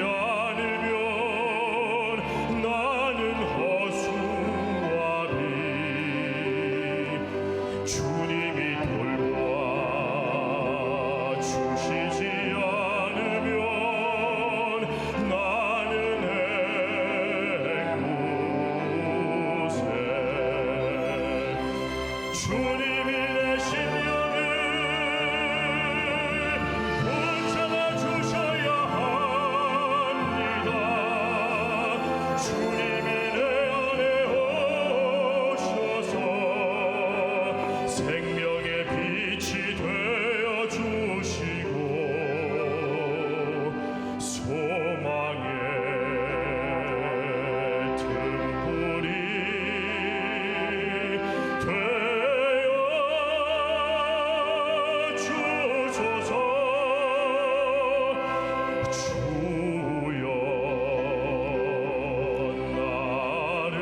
않으면 나는 허수아비. 주님이 돌보아 주시지 않으면 나는 앵무새. 주님이 내 심령을 붙잡아 주셔야 합니다. 주님이 내 안에 오셔서 생명의 빛이 되어 주시고 소망의 등불이 되어 주소서. 주여 나를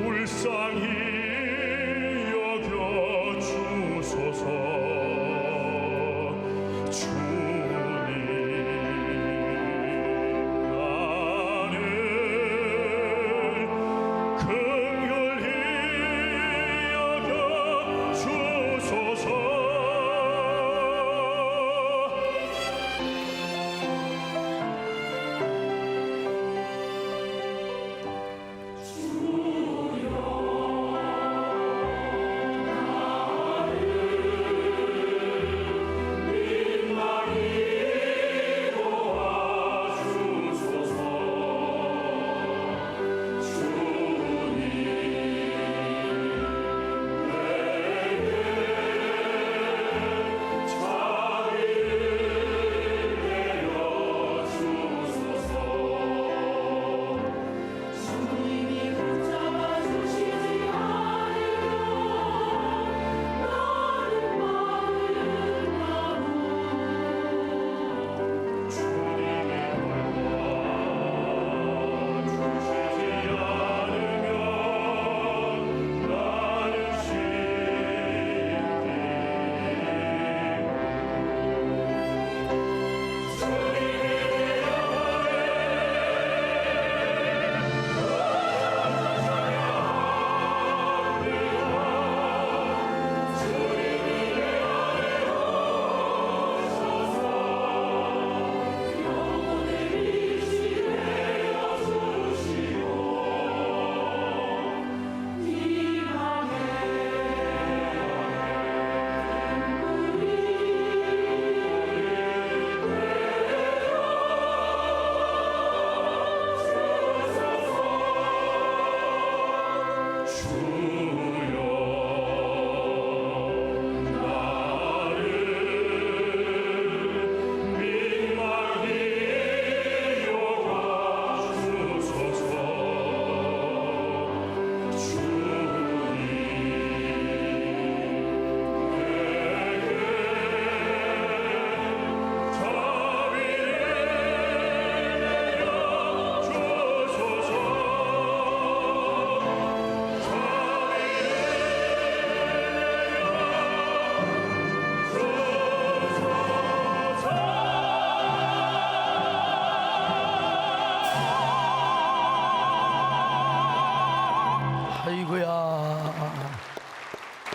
불쌍히 여겨 주소서. 주님 나를 긍휼히 여겨 주소서.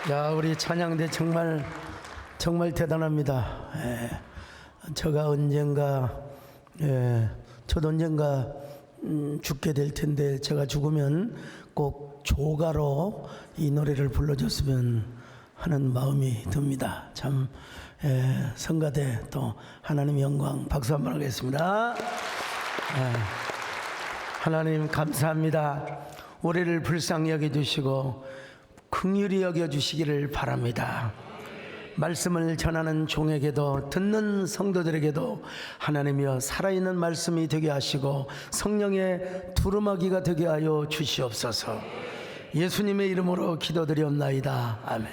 야, 우리 찬양대 정말 대단합니다. 저도 언젠가 죽게 될 텐데 제가 죽으면 꼭 조가로 이 노래를 불러줬으면 하는 마음이 듭니다. 참 성가대 또 하나님 영광 박수 한번 하겠습니다. 하나님 감사합니다. 우리를 불쌍히 여겨주시고 긍휼히 여겨주시기를 바랍니다. 말씀을 전하는 종에게도 듣는 성도들에게도 하나님이여 살아있는 말씀이 되게 하시고 성령의 두루마기가 되게 하여 주시옵소서. 예수님의 이름으로 기도드리옵나이다. 아멘.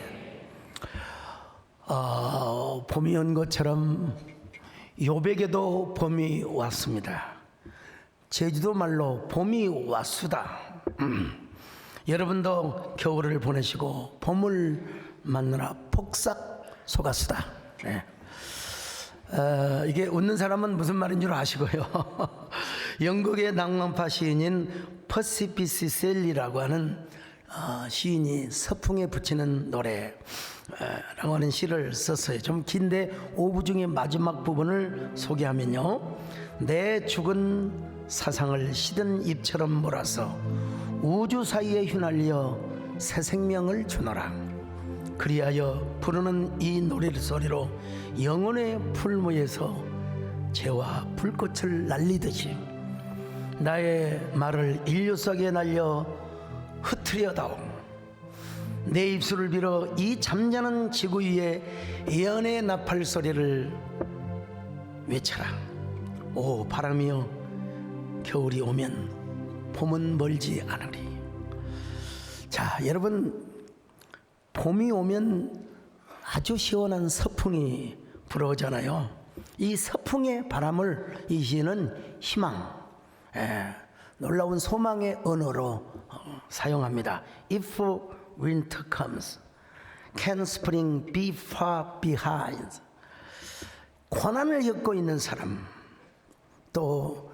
봄이 온 것처럼 요백에도 봄이 왔습니다. 제주도 말로 봄이 왔수다. 여러분도 겨울을 보내시고 봄을 맞느라 폭삭 속았수다. 이게 웃는 사람은 무슨 말인 줄 아시고요. 영국의 낭만파 시인인 퍼시피스 셀리라고 하는 시인이 서풍에 붙이는 노래라고 하는 시를 썼어요. 좀 긴데 5부 중에 마지막 부분을 소개하면요. 내 죽은 사상을 시든 잎처럼 몰아서 우주 사이에 휘날려 새 생명을 주노라. 그리하여 부르는 이 노랫소리로 영혼의 풀무에서 재와 불꽃을 날리듯이 나의 말을 인류 속에 날려 흩트려다오. 내 입술을 빌어 이 잠자는 지구 위에 예언의 나팔 소리를 외쳐라. 오 바람이여, 겨울이 오면 봄은 멀지 않으리. 자, 여러분, 봄이 오면 아주 시원한 서풍이 불어오잖아요. 이 서풍의 바람을 이 시인은 희망, 놀라운 소망의 언어로 사용합니다. If winter comes, can spring be far behind? 고난을 겪고 있는 사람, 또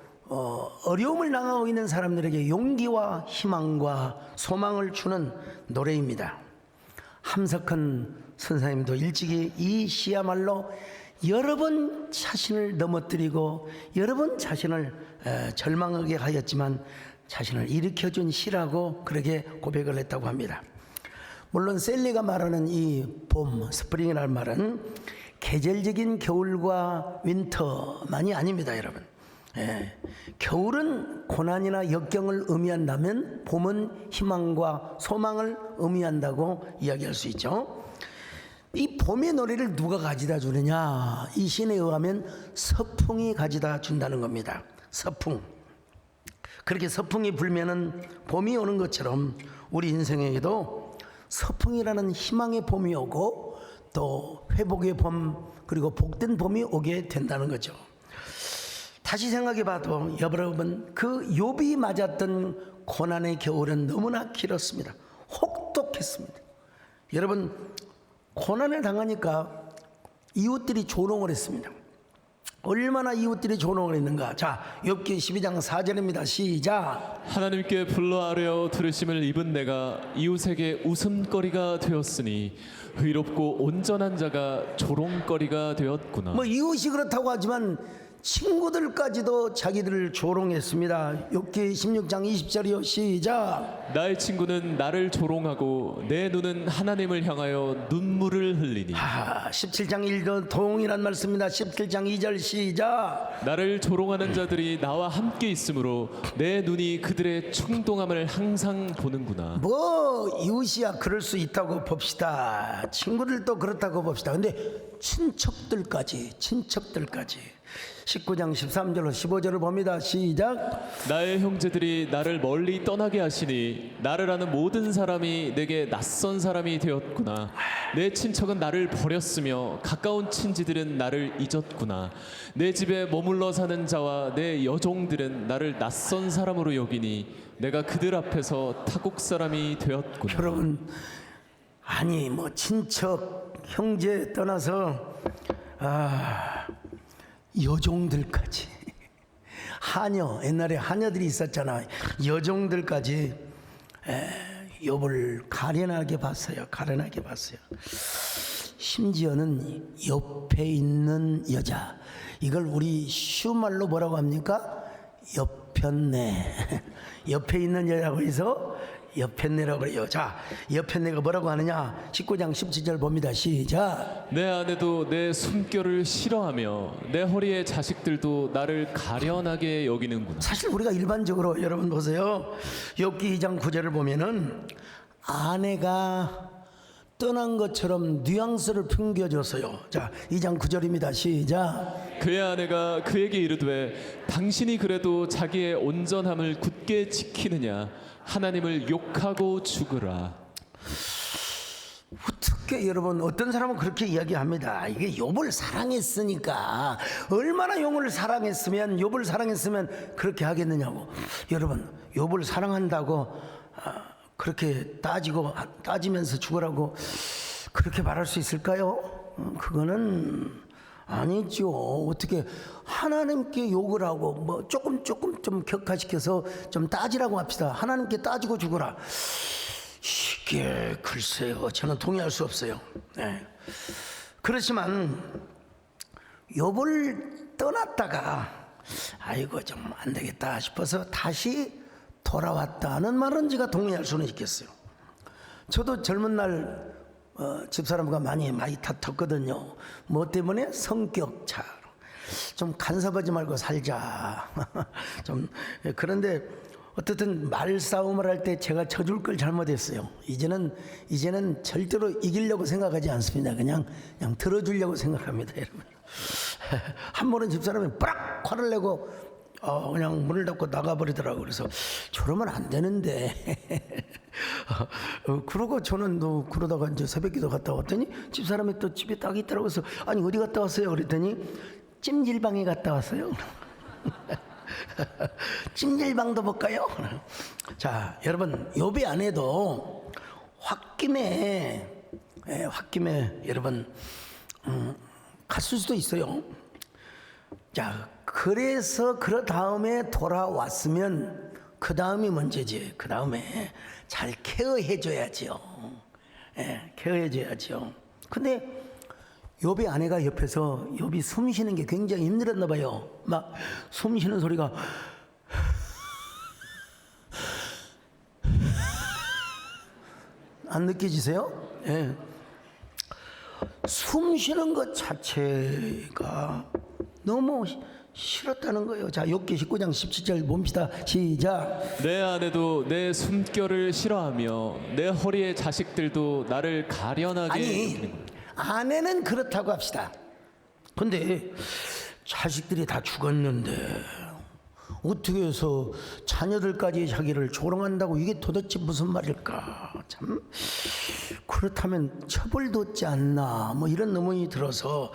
어려움을 당하고 있는 사람들에게 용기와 희망과 소망을 주는 노래입니다. 함석헌 선생님도 일찍이 이 시야말로 여러 번 자신을 넘어뜨리고 여러 번 자신을 절망하게 하였지만 자신을 일으켜준 시라고 그렇게 고백을 했다고 합니다. 물론 셀리가 말하는 이 봄, 스프링이라는 말은 계절적인 겨울과 윈터만이 아닙니다, 여러분. 겨울은 고난이나 역경을 의미한다면 봄은 희망과 소망을 의미한다고 이야기할 수 있죠. 이 봄의 노래를 누가 가져다 주느냐? 이 시인에 의하면 서풍이 가져다 준다는 겁니다. 서풍. 그렇게 서풍이 불면은 봄이 오는 것처럼 우리 인생에게도 서풍이라는 희망의 봄이 오고 또 회복의 봄, 그리고 복된 봄이 오게 된다는 거죠. 다시 생각해 봐도 여러분, 그 욥이 맞았던 고난의 겨울은 너무나 길었습니다. 혹독했습니다. 여러분, 고난을 당하니까 이웃들이 조롱을 했습니다. 얼마나 이웃들이 조롱을 했는가. 자, 욥기 12장 4절입니다. 시작. 하나님께 불러 아뢰어 들으심을 입은 내가 이웃에게 웃음거리가 되었으니 의롭고 온전한 자가 조롱거리가 되었구나. 뭐 이웃이 그렇다고 하지만 친구들까지도 자기들을 조롱했습니다. 욥기 16장 20절이요. 시작. 나의 친구는 나를 조롱하고 내 눈은 하나님을 향하여 눈물을 흘리니. 17장 1절 동일한 말씀입니다. 17장 2절 시작. 나를 조롱하는 자들이 나와 함께 있으므로 내 눈이 그들의 충동함을 항상 보는구나. 뭐 이웃이야 그럴 수 있다고 봅시다. 친구들도 그렇다고 봅시다. 근데 친척들까지 19장 13절로 15절을 봅니다. 시작. 나의 형제들이 나를 멀리 떠나게 하시니 나를 아는 모든 사람이 내게 낯선 사람이 되었구나. 내 친척은 나를 버렸으며 가까운 친지들은 나를 잊었구나. 내 집에 머물러 사는 자와 내 여종들은 나를 낯선 사람으로 여기니 내가 그들 앞에서 타국 사람이 되었구나. 여러분, 아니 뭐 친척 형제 떠나서 여종들까지, 하녀, 옛날에 하녀들이 있었잖아. 여종들까지 욥을 가련하게 봤어요. 가련하게 봤어요. 심지어는 옆에 있는 여자, 이걸 우리 쉬운 말로 뭐라고 합니까? 옆편내. 옆에 있는 여자라고 해서 옆편내라고 그래요. 자, 옆편내가 뭐라고 하느냐? 19장 17절 봅니다. 시작. 내 아내도 내 숨결을 싫어하며 내 허리의 자식들도 나를 가련하게 여기는구나. 사실 우리가 일반적으로 여러분 보세요. 욥기 2장 9절을 보면은 아내가 떠난 것처럼 뉘앙스를 풍겨줬어요. 자, 2장 9절입니다. 시작. 그의 아내가 그에게 이르되 당신이 그래도 자기의 온전함을 굳게 지키느냐? 하나님을 욕하고 죽으라. 어떻게 여러분, 어떤 사람은 그렇게 이야기합니다. 이게 욥을 사랑했으니까, 얼마나 욥을 사랑했으면 그렇게 하겠느냐고. 여러분, 욥을 사랑한다고 그렇게 따지면서 죽으라고 그렇게 말할 수 있을까요? 그거는 아니죠. 어떻게 하나님께 욕을 하고 뭐 조금 좀 격화시켜서 좀 따지라고 합시다. 하나님께 따지고 죽어라. 이게 글쎄요, 저는 동의할 수 없어요. 네. 그렇지만 욥을 떠났다가 아이고 좀 안 되겠다 싶어서 다시 돌아왔다는 말은 제가 동의할 수는 있겠어요. 저도 젊은 날 집사람과 많이 다퉜거든요. 뭐 때문에? 성격 차. 좀 간섭하지 말고 살자. 좀 그런데 어떻든 말싸움을 할 때 제가 져줄 걸 잘못했어요. 이제는 절대로 이기려고 생각하지 않습니다. 그냥 들어주려고 생각합니다, 여러분. 한 번은 집사람이 뿌락 화를 내고 그냥 문을 닫고 나가버리더라고요. 그래서 저러면 안 되는데. 그러고 저는 그러다가 이제 새벽기도 갔다 왔더니 집사람이 또 집에 딱 있더라고요. 그래서 아니 어디 갔다 왔어요? 그랬더니 찜질방에 갔다 왔어요. 찜질방도 볼까요? 자, 여러분 욥의 아내도 홧김에 여러분 갔을 수도 있어요. 자, 그래서 그 다음에 돌아왔으면 그 다음이 문제지. 그 다음에 잘 케어해줘야지요. 케어해줘야지요. 근데 욥의 아내가 옆에서 욥이 숨 쉬는 게 굉장히 힘들었나 봐요. 막 숨 쉬는 소리가 안 느껴지세요? 예. 숨 쉬는 것 자체가 너무 싫었다는 거예요. 자, 욥기 19장 17절 봅시다. 시작. 내 아내도 내 숨결을 싫어하며 내 허리의 자식들도 나를 가련하게 아니, 아내는 그렇다고 합시다. 근데 자식들이 다 죽었는데 어떻게 해서 자녀들까지 자기를 조롱한다고, 이게 도대체 무슨 말일까? 참 그렇다면 처벌받지 않나, 뭐 이런 의문이 들어서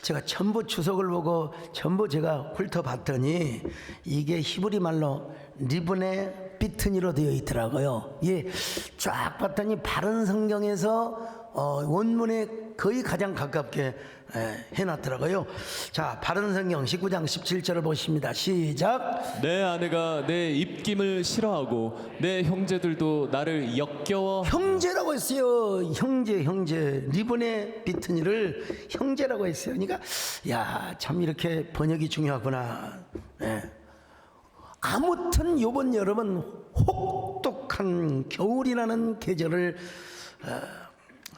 제가 전부 주석을 보고 전부 제가 훑어봤더니 이게 히브리 말로 리브네 비트니로 되어 있더라고요. 예, 쫙 봤더니 바른 성경에서 원문에 거의 가장 가깝게 해놨더라고요. 자, 바른 성경 19장 17절을 보십니다. 시작. 내 아내가 내 입김을 싫어하고 내 형제들도 나를 역겨워. 형제라고 했어요. 형제 리본의 비트니를 형제라고 했어요. 그러니까 야, 참 이렇게 번역이 중요하구나. 아무튼 요번 여름은 혹독한 겨울이라는 계절을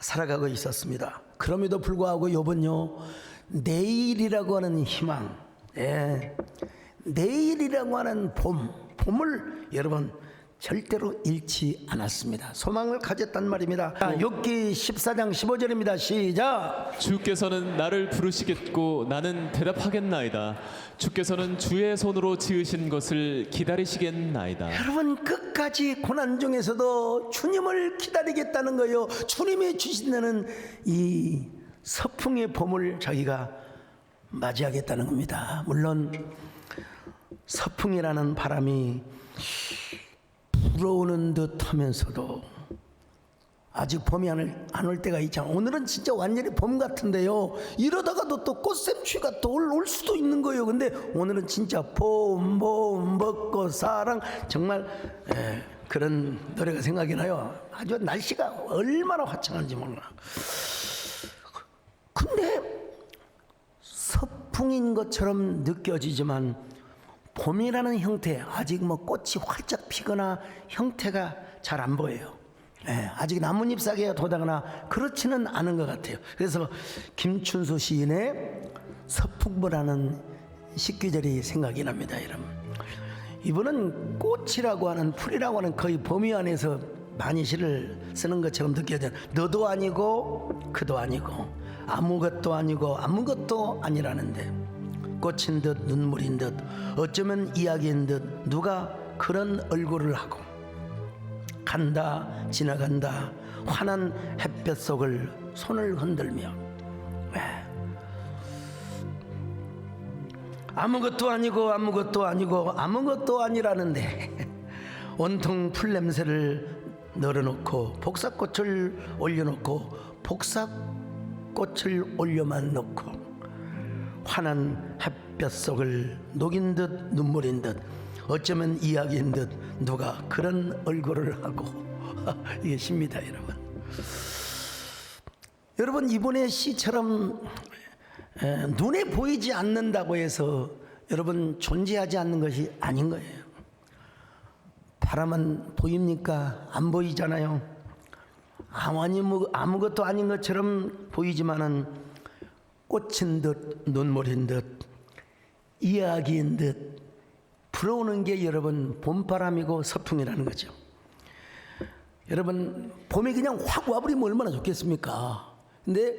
살아가고 있었습니다. 그럼에도 불구하고 요번요, 내일이라고 하는 희망, 내일이라고 하는 봄을 여러분 절대로 잃지 않았습니다. 소망을 가졌단 말입니다. 욥기 14장 15절입니다. 시작. 주께서는 나를 부르시겠고 나는 대답하겠나이다. 주께서는 주의 손으로 지으신 것을 기다리시겠나이다. 여러분 끝까지 고난 중에서도 주님을 기다리겠다는 거예요. 주님이 주신다는 이 서풍의 봄을 자기가 맞이하겠다는 겁니다. 물론 서풍이라는 바람이 불어오는 듯 하면서도 아직 봄이 안 올 때가 있잖아. 오늘은 진짜 완전히 봄 같은데요, 이러다가도 또 꽃샘추위가 또 올 수도 있는 거예요. 근데 오늘은 진짜 봄 벚꽃 사랑, 정말 그런 노래가 생각이 나요. 아주 날씨가 얼마나 화창한지 몰라. 근데 서풍인 것처럼 느껴지지만 봄이라는 형태, 아직 뭐 꽃이 활짝 피거나 형태가 잘 안 보여요. 아직 나뭇잎사귀가 돋아거나 그렇지는 않은 것 같아요. 그래서 김춘수 시인의 서풍보라는 식귀절이 생각이 납니다, 여러분. 이분은 꽃이라고 하는, 풀이라고 하는 거의 범위 안에서 많이 시를 쓰는 것처럼 느껴져요. 너도 아니고 그도 아니고 아무것도 아니고 아무것도 아니라는데, 꽃인 듯 눈물인 듯 어쩌면 이야기인 듯 누가 그런 얼굴을 하고 간다 지나간다 환한 햇볕 속을 손을 흔들며 아무것도 아니고 아무것도 아니고 아무것도 아니라는데 온통 풀냄새를 널어놓고 복사꽃을 올려놓고 복사꽃을 올려만 놓고 환한 햇볕 속을 녹인 듯 눈물인 듯 어쩌면 이야기인 듯 누가 그런 얼굴을 하고 이게 시입니다 여러분. 여러분 이번에 시처럼 눈에 보이지 않는다고 해서 여러분 존재하지 않는 것이 아닌 거예요. 바람은 보입니까? 안 보이잖아요. 아무것도 아닌 것처럼 보이지만은 꽃인 듯 눈물인 듯 이야기인 듯 불어오는 게 여러분 봄바람이고 서풍이라는 거죠. 여러분 봄이 그냥 확 와버리면 얼마나 좋겠습니까? 근데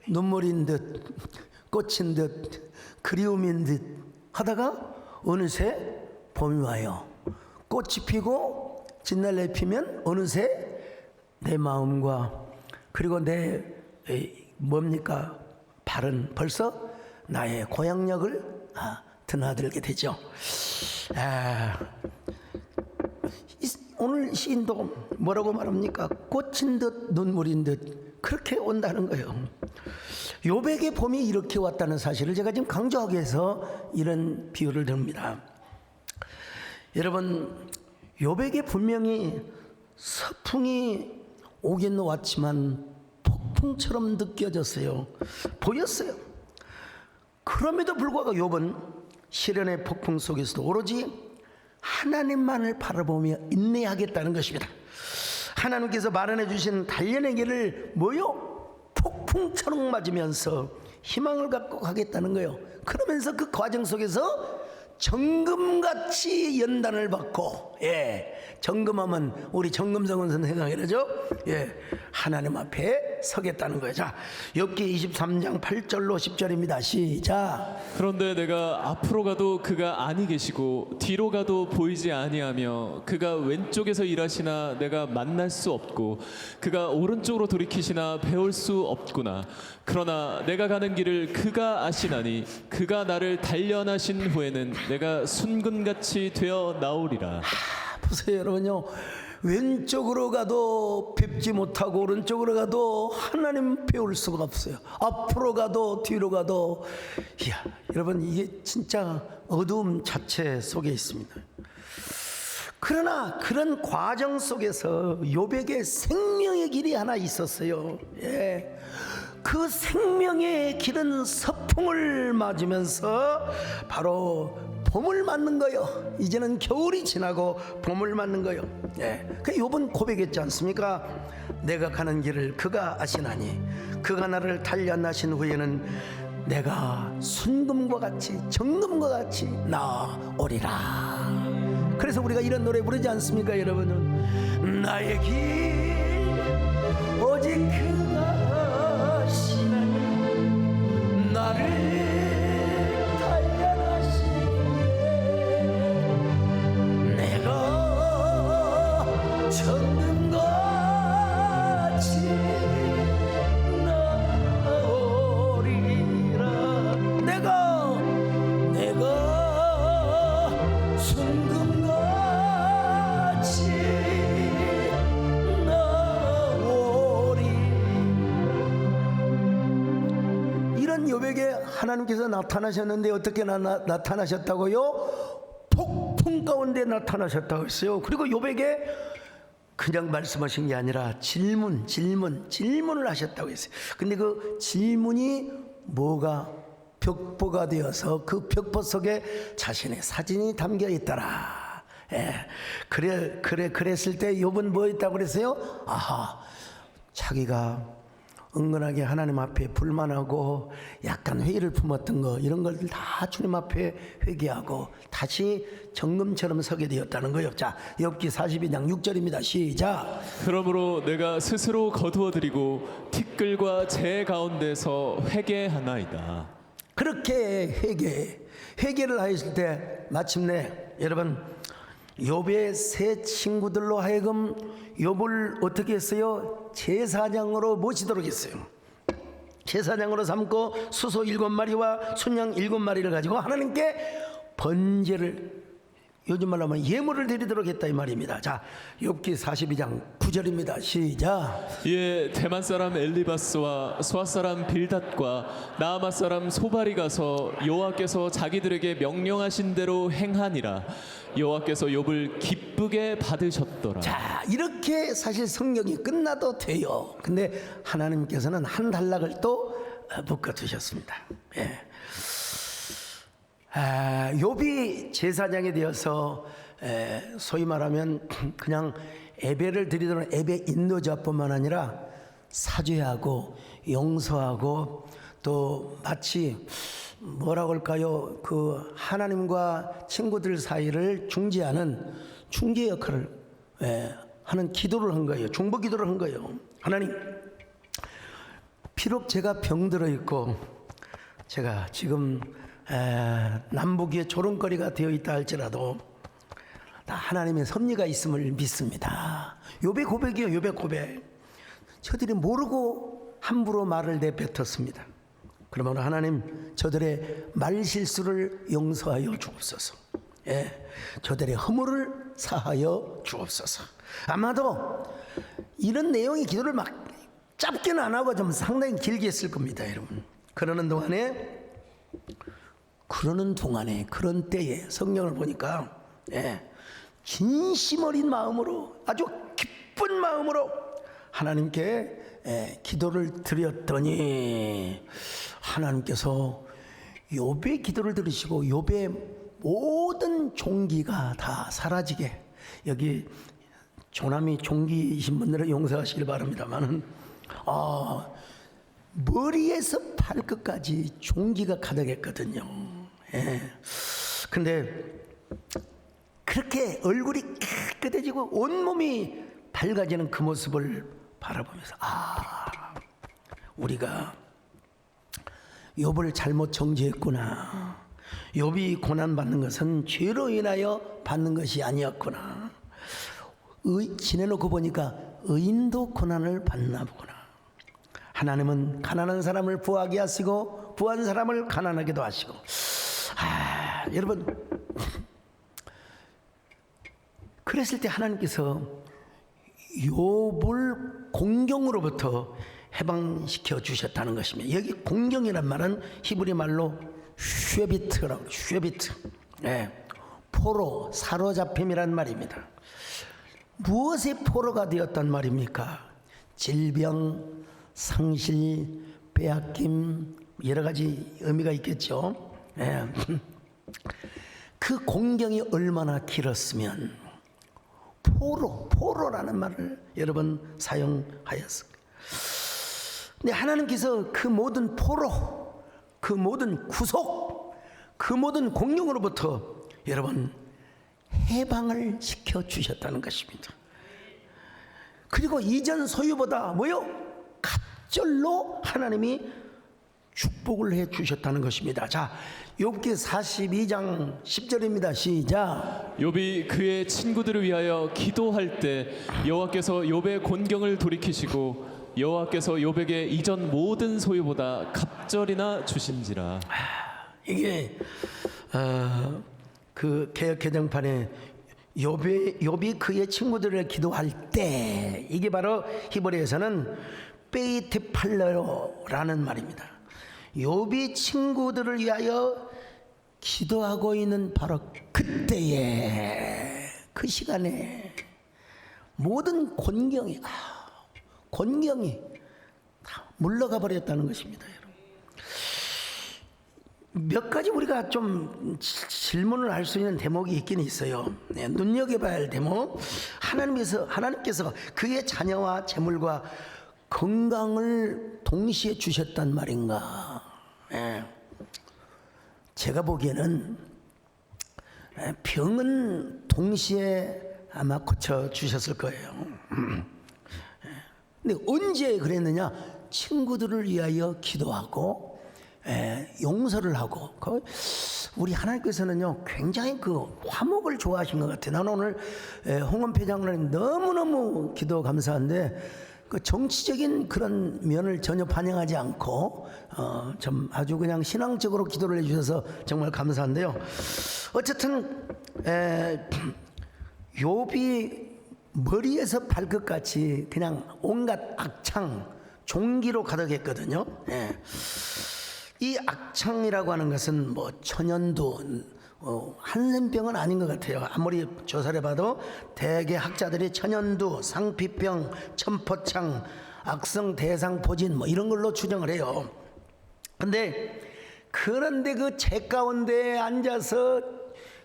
눈물인 듯 꽃인 듯 그리움인 듯 하다가 어느새 봄이 와요. 꽃이 피고 진달래 피면 어느새 내 마음과 그리고 내 뭡니까 발은 벌써 나의 고향역을 드나들게 되죠. 오늘 시인도 뭐라고 말합니까? 꽃인 듯 눈물인 듯 그렇게 온다는 거예요. 욥에게 봄이 이렇게 왔다는 사실을 제가 지금 강조하기 위해서 이런 비유를 듭니다. 여러분 욥에게 분명히 서풍이 오긴 왔지만 폭풍처럼 느껴졌어요. 보였어요. 그럼에도 불구하고 욥은 시련의 폭풍 속에서도 오로지 하나님만을 바라보며 인내하겠다는 것입니다. 하나님께서 마련해 주신 단련의 길을 폭풍처럼 맞으면서 희망을 갖고 가겠다는 거예요. 그러면서 그 과정 속에서 정금같이 연단을 받고, 정금하면 우리 정금성은 선생님이 그러죠. 하나님 앞에 서겠다는 거예요. 자, 욥기 23장 8절로 10절입니다. 시작. 그런데 내가 앞으로 가도 그가 아니 계시고 뒤로 가도 보이지 아니하며 그가 왼쪽에서 일하시나 내가 만날 수 없고 그가 오른쪽으로 돌이키시나 배울 수 없구나. 그러나 내가 가는 길을 그가 아시나니 그가 나를 단련하신 후에는 내가 순금같이 되어 나오리라. 보세요 여러분요, 왼쪽으로 가도 뵙지 못하고 오른쪽으로 가도 하나님 배울 수가 없어요. 앞으로 가도 뒤로 가도. 이야, 여러분 이게 진짜 어두움 자체 속에 있습니다. 그러나 그런 과정 속에서 욥에게 생명의 길이 하나 있었어요. 그 생명의 길은 서풍을 맞으면서 바로 봄을 맞는 거요. 이제는 겨울이 지나고 봄을 맞는 거요. 그 욥은 고백했지 않습니까? 내가 가는 길을 그가 아시나니 그가 나를 단련하신 후에는 내가 순금과 같이 정금과 같이 나오리라. 그래서 우리가 이런 노래 부르지 않습니까 여러분은? 나의 길 오직 그가 아시나니 나를 정금같이 나오리라. 내가 순금같이 나오리. 이런 욥에게 하나님께서 나타나셨는데 어떻게 나타나셨다고요? 폭풍 가운데 나타나셨다고 했어요. 그리고 욥에게 그냥 말씀하신 게 아니라 질문을 하셨다고 했어요. 근데 그 질문이 뭐가 벽보가 되어서 그 벽보 속에 자신의 사진이 담겨 있더라. 그랬을 때 욥은 뭐 했다고 그랬어요? 자기가 은근하게 하나님 앞에 불만하고 약간 회의를 품었던 거, 이런 것들 다 주님 앞에 회개하고 다시 정금처럼 서게 되었다는 거예요. 자, 욥기 42장 6절입니다. 시작. 그러므로 내가 스스로 거두어드리고 티끌과 재 가운데서 회개하나이다. 그렇게 회개를 하였을 때 마침내 여러분 욥의 세 친구들로 하여금 욥을 어떻게 했어요? 제사장으로 모시도록 했어요. 제사장으로 삼고 수소 7마리와 순양 7마리를 가지고 하나님께 번제를 요즘 말로 하면 예물을 드리도록 했다 이 말입니다. 자, 욥기 42장 9절입니다. 시작. 예, 대만 사람 엘리바스와 수아 사람 빌닷과 나아마 사람 소발이 가서 여호와께서 자기들에게 명령하신 대로 행하니라. 여호와께서 욥을 기쁘게 받으셨더라. 자, 이렇게 사실 성경이 끝나도 돼요. 근데 하나님께서는 한 단락을 또 묶어 두셨습니다. 예. 욥이 제사장이 되어서 소위 말하면 그냥 예배를 드리던 예배 인도자뿐만 아니라 사죄하고 용서하고 또 마치 뭐라고 할까요? 그 하나님과 친구들 사이를 중재하는 중재 역할을 하는 기도를 한 거예요. 중보 기도를 한 거예요. 하나님, 비록 제가 병들어 있고 제가 지금 남북의 조롱거리가 되어 있다 할지라도 다 하나님의 섭리가 있음을 믿습니다. 욥의 고백이요, 욥의 고백. 저들이 모르고 함부로 말을 내뱉었습니다. 그러면 하나님, 저들의 말실수를 용서하여 주옵소서. 저들의 허물을 사하여 주옵소서. 아마도 이런 내용의 기도를 막 짧게는 안 하고 좀 상당히 길게 했을 겁니다, 여러분. 그러는 동안에 그런 때에 성경을 보니까 진심 어린 마음으로 아주 기쁜 마음으로 하나님께 기도를 드렸더니 하나님께서 욥의 기도를 들으시고 욥의 모든 종기가 다 사라지게, 여기 조남이 종기이신 분들은 용서하시길 바랍니다만은 머리에서 발끝까지 종기가 가득했거든요. 근데 그렇게 얼굴이 깨끗해지고 온몸이 밝아지는 그 모습을 바라보면서 우리가 욥을 잘못 정죄했구나. 욥이 고난받는 것은 죄로 인하여 받는 것이 아니었구나. 지내놓고 보니까 의인도 고난을 받나 보구나. 하나님은 가난한 사람을 부하게 하시고 부한 사람을 가난하게도 하시고. 여러분, 그랬을 때 하나님께서 욥을 공경으로부터 해방시켜 주셨다는 것입니다. 여기 공경이란 말은 히브리 말로 쉐비트라고, 쉐비트. 포로, 사로잡힘이란 말입니다. 무엇의 포로가 되었단 말입니까? 질병, 상실, 빼앗김, 여러 가지 의미가 있겠죠. 그 공경이 얼마나 길었으면 포로라는 말을 여러분 사용하였을까. 근데 하나님께서 그 모든 포로, 그 모든 구속, 그 모든 공경으로부터 여러분 해방을 시켜 주셨다는 것입니다. 그리고 이전 소유보다 갑절로 하나님이 축복을 해 주셨다는 것입니다. 자, 욥기 42장 10절입니다. 시작. 욥이 그의 친구들을 위하여 기도할 때 여호와께서 욥의 곤경을 돌이키시고 여호와께서 욥에게 이전 모든 소유보다 갑절이나 주신지라. 이게 그 개역 개정판에 욥이 그의 친구들을 기도할 때, 이게 바로 히브리에서는 베이트팔러라는 말입니다. 욥이 친구들을 위하여 기도하고 있는 바로 그때에, 그 시간에 모든 곤경이 다 물러가 버렸다는 것입니다. 여러분, 몇 가지 우리가 좀 질문을 할 수 있는 대목이 있긴 있어요. 눈여겨봐야 할 대목. 하나님께서 그의 자녀와 재물과 건강을 동시에 주셨단 말인가? 제가 보기에는 병은 동시에 아마 고쳐 주셨을 거예요. 근데 언제 그랬느냐? 친구들을 위하여 기도하고 용서를 하고. 우리 하나님께서는요 굉장히 그 화목을 좋아하신 것 같아요. 나는 오늘 홍원표 장로님 너무너무 기도 감사한데 그 정치적인 그런 면을 전혀 반영하지 않고 좀 아주 그냥 신앙적으로 기도를 해주셔서 정말 감사한데요. 어쨌든 욥이 머리에서 발끝까지 그냥 온갖 악창, 종기로 가득했거든요. 이 악창이라고 하는 것은 뭐 천연두, 한센병은 아닌 것 같아요. 아무리 조사를 해봐도 대개 학자들이 천연두, 상피병, 천포창, 악성 대상포진 뭐 이런 걸로 추정을 해요. 그런데 그 책 가운데 앉아서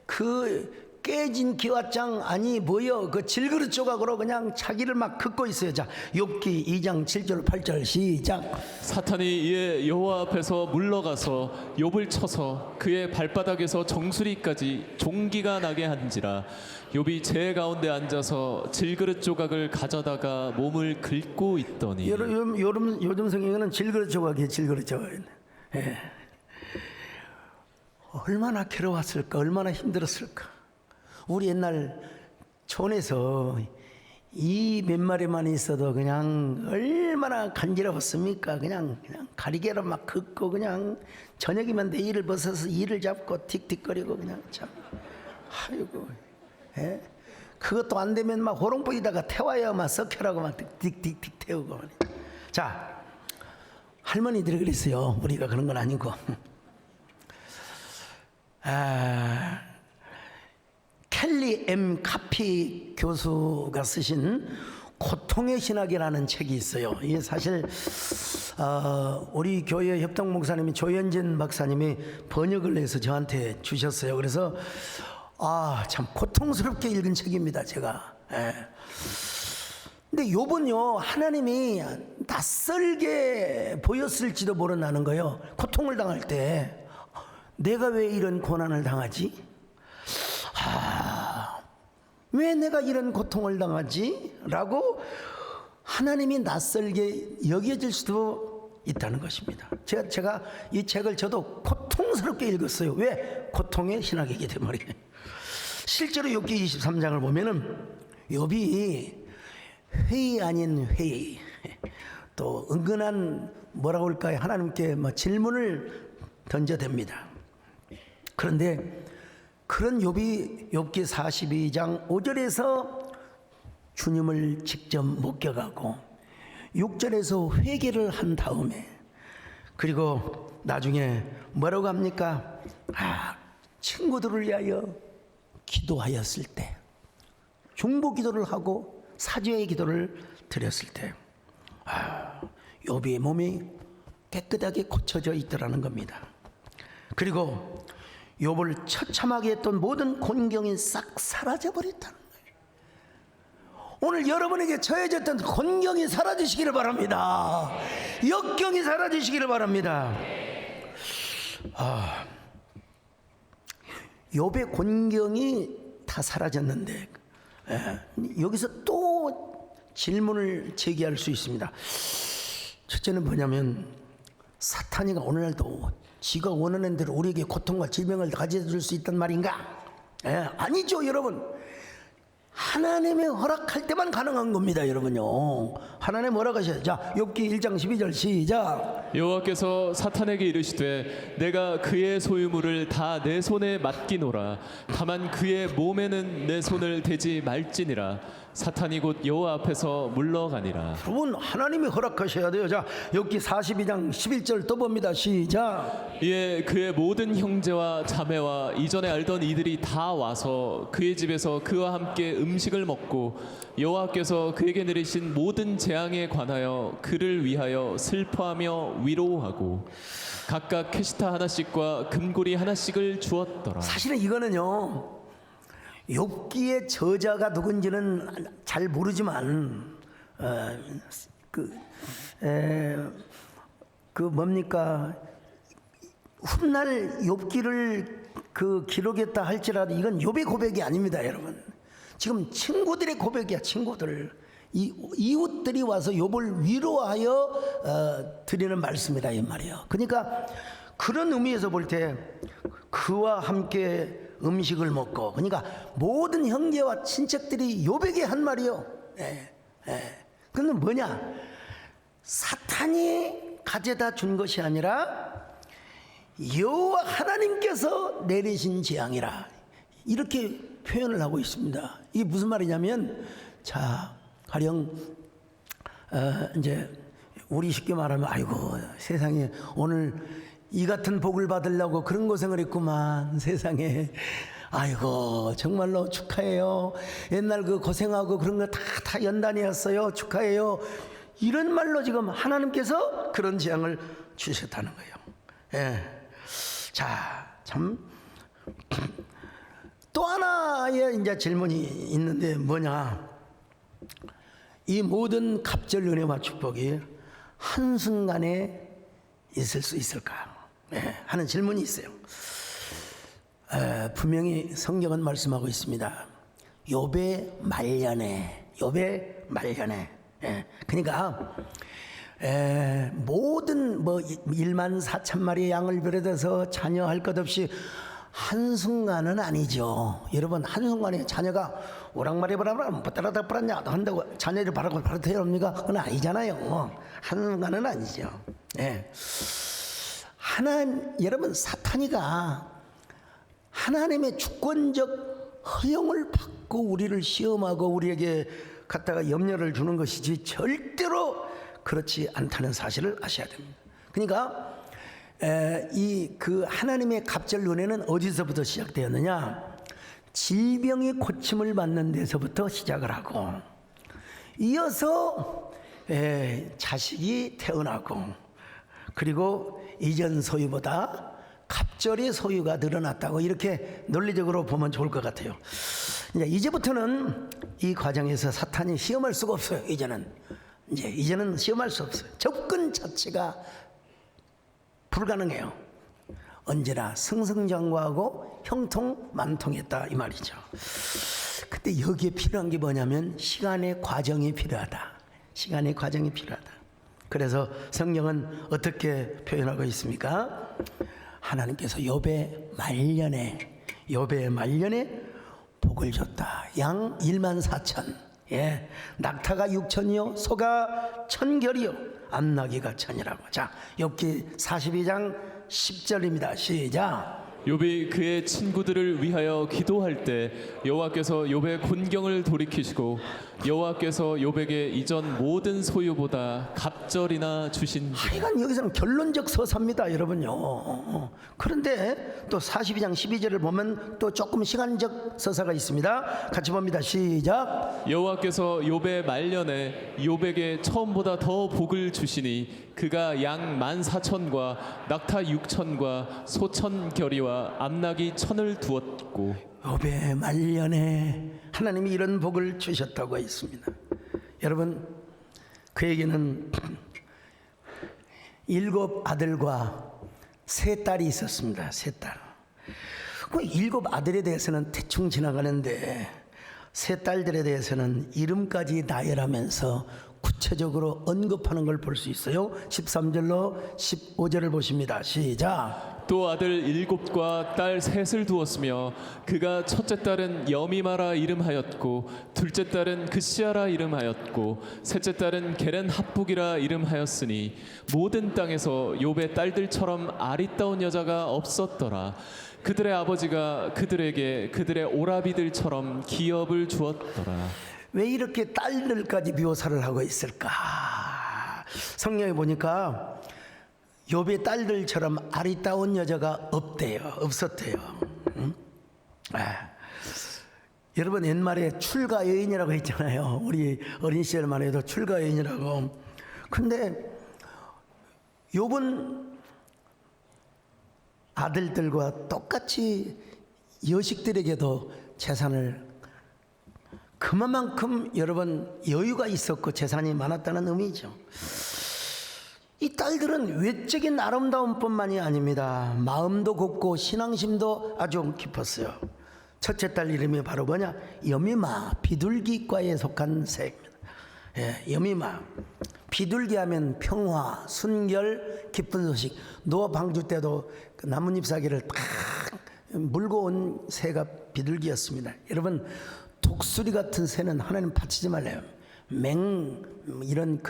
그 깨진 기와장 아니 뭐여 그 질그릇 조각으로 그냥 자기를 막 긋고 있어요. 자, 욥기 2장 7절 8절 시작. 사탄이 이에 여호와 앞에서 물러가서 욥을 쳐서 그의 발바닥에서 정수리까지 종기가 나게 한지라. 욥이 제 가운데 앉아서 질그릇 조각을 가져다가 몸을 긁고 있더니. 요즘 성경에는 질그릇 조각이에요. 질그릇 조각. 얼마나 괴로웠을까, 얼마나 힘들었을까. 우리 옛날 촌에서 이 몇 마리만 있어도 그냥 얼마나 간지러웠습니까? 그냥 가리개로 막 긋고 그냥 저녁이면 내일을 벗어서 이를 잡고 틱틱거리고 그냥 참 아이고. 그것도 안 되면 막 호롱불에다가 태워야 막 썩혀라고 막 틱틱틱 태우고. 자, 할머니들이 그랬어요. 우리가 그런 건 아니고. 켈리 M 카피 교수가 쓰신 고통의 신학이라는 책이 있어요. 이게 사실 우리 교회 협동 목사님이 조현진 박사님이 번역을 해서 저한테 주셨어요. 그래서 참 고통스럽게 읽은 책입니다. 제가. 근데 욥은요, 하나님이 낯설게 보였을지도 모른다는 거예요. 고통을 당할 때 내가 왜 이런 고난을 당하지? 왜 내가 이런 고통을 당하지? 라고 하나님이 낯설게 여겨질 수도 있다는 것입니다. 제가 이 책을 저도 고통스럽게 읽었어요. 왜? 고통의 신학이기 때문에. 실제로 욥기 23장을 보면은 욥이 회의 아닌 회의, 또 은근한 뭐라고 할까요? 하나님께 질문을 던져댑니다. 그런데 그런 욥기 42장 5절에서 주님을 직접 목격하고 6절에서 회개를 한 다음에 그리고 나중에 뭐라고 합니까? 친구들을 위하여 기도하였을 때, 중보 기도를 하고 사죄의 기도를 드렸을 때 욥의 몸이 깨끗하게 고쳐져 있더라는 겁니다. 그리고 욥을 처참하게 했던 모든 곤경이 싹 사라져버렸다는 거예요. 오늘 여러분에게 처해졌던 곤경이 사라지시기를 바랍니다. 역경이 사라지시기를 바랍니다. 욥의 곤경이 다 사라졌는데 여기서 또 질문을 제기할 수 있습니다. 첫째는 뭐냐면 사탄이가 오늘날도 지가 원하는 대로 우리에게 고통과 질병을 가져줄 수 있단 말인가? 아니죠, 여러분. 하나님의 허락할 때만 가능한 겁니다, 여러분요. 하나님 허락하셔요. 자, 욥기 1장 12절 시작. 여호와께서 사탄에게 이르시되 내가 그의 소유물을 다 내 손에 맡기노라. 다만 그의 몸에는 내 손을 대지 말지니라. 사탄이 곧 여호와 앞에서 물러가니라. 여러분, 하나님이 허락하셔야 돼요. 자, 욥기 42장 11절 또 봅니다. 시작. 이에 그의 모든 형제와 자매와 이전에 알던 이들이 다 와서 그의 집에서 그와 함께 음식을 먹고 여호와께서 그에게 내리신 모든 재앙에 관하여 그를 위하여 슬퍼하며 위로하고 각각 캐시타 하나씩과 금고리 하나씩을 주었더라. 사실은 이거는요, 욥기의 저자가 누군지는 잘 모르지만 뭡니까, 훗날 욥기를 기록했다 할지라도 이건 욥의 고백이 아닙니다, 여러분. 지금 친구들의 고백이야. 친구들, 이웃들이 와서 욥을 위로하여 드리는 말씀이다 이 말이에요. 그러니까 그런 의미에서 볼 때 그와 함께 음식을 먹고, 그러니까 모든 형제와 친척들이 욥에게 한 말이요. 그건 뭐냐? 사탄이 가져다 준 것이 아니라 여호와 하나님께서 내리신 재앙이라. 이렇게 표현을 하고 있습니다. 이게 무슨 말이냐면, 자, 가령 이제 우리 쉽게 말하면, 아이고 세상에 오늘 이 같은 복을 받으려고 그런 고생을 했구만. 세상에, 아이고 정말로 축하해요. 옛날 그 고생하고 그런 거 다 연단이었어요. 축하해요. 이런 말로 지금 하나님께서 그런 재앙을 주셨다는 거예요. 예. 자, 참 또 하나의 이제 질문이 있는데 뭐냐? 이 모든 갑절 은혜와 축복이 한순간에 있을 수 있을까? 네, 하는 질문이 있어요. 분명히 성경은 말씀하고 있습니다. 욥의 말년에, 욥의 말년에. 그러니까 모든 뭐 1만 4천 마리의 양을 비롯해서 자녀할 것 없이 한순간은 아니죠. 여러분, 한순간에 자녀가 오락말이 바라바라 따라다 뿌렸냐 한다고 자녀를 바라고 바로 태어납니까? 그건 아니잖아요. 한순간은 아니죠. 여러분, 사탄이가 하나님의 주권적 허용을 받고 우리를 시험하고 우리에게 갖다가 염려를 주는 것이지 절대로 그렇지 않다는 사실을 아셔야 됩니다. 그러니까 그 하나님의 갑절 은혜는 어디서부터 시작되었느냐? 질병이 고침을 받는 데서부터 시작을 하고, 이어서 자식이 태어나고, 그리고 이전 소유보다 갑절의 소유가 늘어났다고 이렇게 논리적으로 보면 좋을 것 같아요. 이제부터는 이 과정에서 사탄이 시험할 수가 없어요. 이제는 시험할 수 없어요. 접근 자체가 불가능해요. 언제나 승승장구하고 형통만통했다 이 말이죠. 그때 여기에 필요한 게 뭐냐면 시간의 과정이 필요하다. 시간의 과정이 필요하다. 그래서 성경은 어떻게 표현하고 있습니까? 하나님께서 욥의 말년에 복을 줬다. 양 1만 4천, 낙타가 6천이요, 소가 1,000결이요, 암나귀가 1,000이라고. 자, 욥기 42장 10절입니다. 시작. 욥이 그의 친구들을 위하여 기도할 때 여호와께서 욥의 곤경을 돌이키시고 여호와께서 욥에게 이전 모든 소유보다 갑절이나 주신. 하여간 여기서는 결론적 서사입니다, 여러분요. 그런데 또 42장 12절을 보면 또 조금 시간적 서사가 있습니다. 같이 봅니다. 시작. 여호와께서 욥의 말년에 욥에게 처음보다 더 복을 주시니 그가 양 14,000과 낙타 6,000과 소 1,000결이와 암나귀 1,000을 두었고. 욥의 말년에 하나님이 이런 복을 주셨다고 했습니다. 여러분, 그에게는 7 아들과 3 딸이 있었습니다. 3 딸. 그 7 아들에 대해서는 대충 지나가는데 3 딸들에 대해서는 이름까지 나열하면서 구체적으로 언급하는 걸 볼 수 있어요. 13절로 15절을 보십니다. 시작. 또 아들 7과 딸 3을 두었으며 그가 첫째 딸은 여미마라 이름하였고 둘째 딸은 그시아라 이름하였고 셋째 딸은 게렌 합북이라 이름하였으니 모든 땅에서 욥의 딸들처럼 아리따운 여자가 없었더라. 그들의 아버지가 그들에게 그들의 오라비들처럼 기업을 주었더라. 왜 이렇게 딸들까지 묘사를 하고 있을까? 성경에 보니까 욥의 딸들처럼 아리따운 여자가 없었대요. 여러분, 옛말에 출가 여인이라고 했잖아요. 우리 어린 시절만 해도 출가 여인이라고. 근데 욥은 아들들과 똑같이 여식들에게도 재산을 그만큼 여러분 여유가 있었고 재산이 많았다는 의미죠. 이 딸들은 외적인 아름다움 뿐만이 아닙니다. 마음도 곱고 신앙심도 아주 깊었어요. 첫째 딸 이름이 바로 뭐냐? 여미마, 비둘기과에 속한 새입니다. 여미마. 비둘기 하면 평화, 순결, 기쁜 소식. 노아 방주 때도 그 나뭇잎 사기를 딱 물고 온 새가 비둘기였습니다. 여러분, 독수리 같은 새는 하나님 바치지 말래요. 이런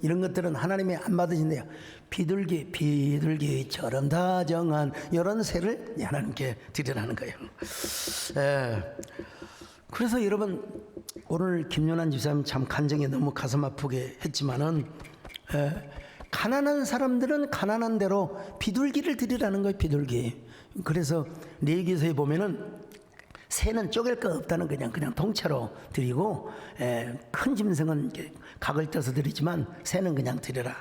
이런 것들은 하나님이 안 받으신대요. 비둘기처럼 다정한 이런 새를 하나님께 드리라는 거예요. 그래서 여러분 오늘 김연한 집사님 참 간증이 너무 가슴 아프게 했지만은 가난한 사람들은 가난한 대로 비둘기를 드리라는 거예요. 비둘기. 그래서 레위기서에 보면은 새는 쪼갤 거 없다는 그냥 통째로 드리고 큰 짐승은 이렇게 각을 떼서 드리지만 새는 그냥 드려라.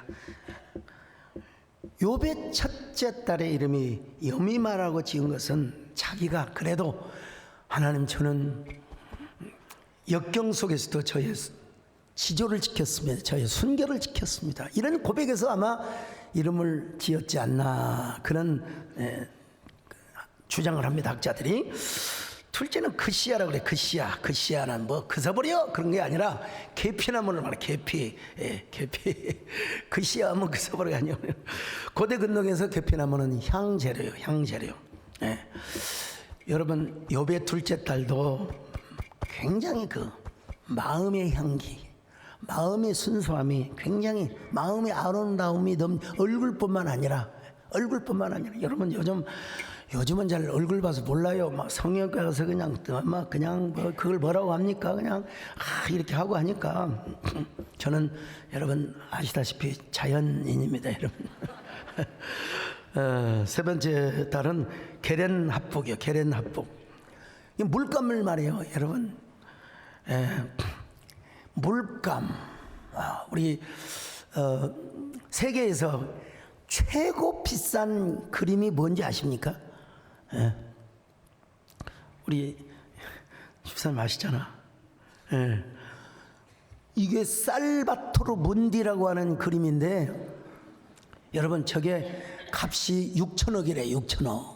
욥의 첫째 딸의 이름이 여미마라고 지은 것은 자기가 그래도 하나님 저는 역경 속에서도 저의 지조를 지켰습니다. 저의 순결을 지켰습니다. 이런 고백에서 아마 이름을 지었지 않나 그런 주장을 합니다. 학자들이. 둘째는 그시야라고 그래. 그시야는 뭐 그서버려 그런 게 아니라 계피나무를 말해. 계피. 그시야 하면 그서버려가 아니에요. 고대 근동에서 계피나무는 향재료예요. 여러분 욥의 둘째 딸도 굉장히 그 마음의 향기, 마음의 순수함이 굉장히 마음의 아름다움이 얼굴뿐만 아니라 여러분 요즘은 잘 얼굴 봐서 몰라요. 막 성형외과 가서 그냥 뭐 그걸 뭐라고 합니까? 그냥 이렇게 하고 하니까 저는 여러분 아시다시피 자연인입니다, 여러분. 세 번째 딸은 게렌합북이요. 게렌합북. 이 물감을 말해요, 여러분. 물감. 우리 세계에서 최고 비싼 그림이 뭔지 아십니까? 우리 집사님 아시잖아. 이게 살바토르 문디라고 하는 그림인데 여러분 저게 값이 6천억이래. 6천억.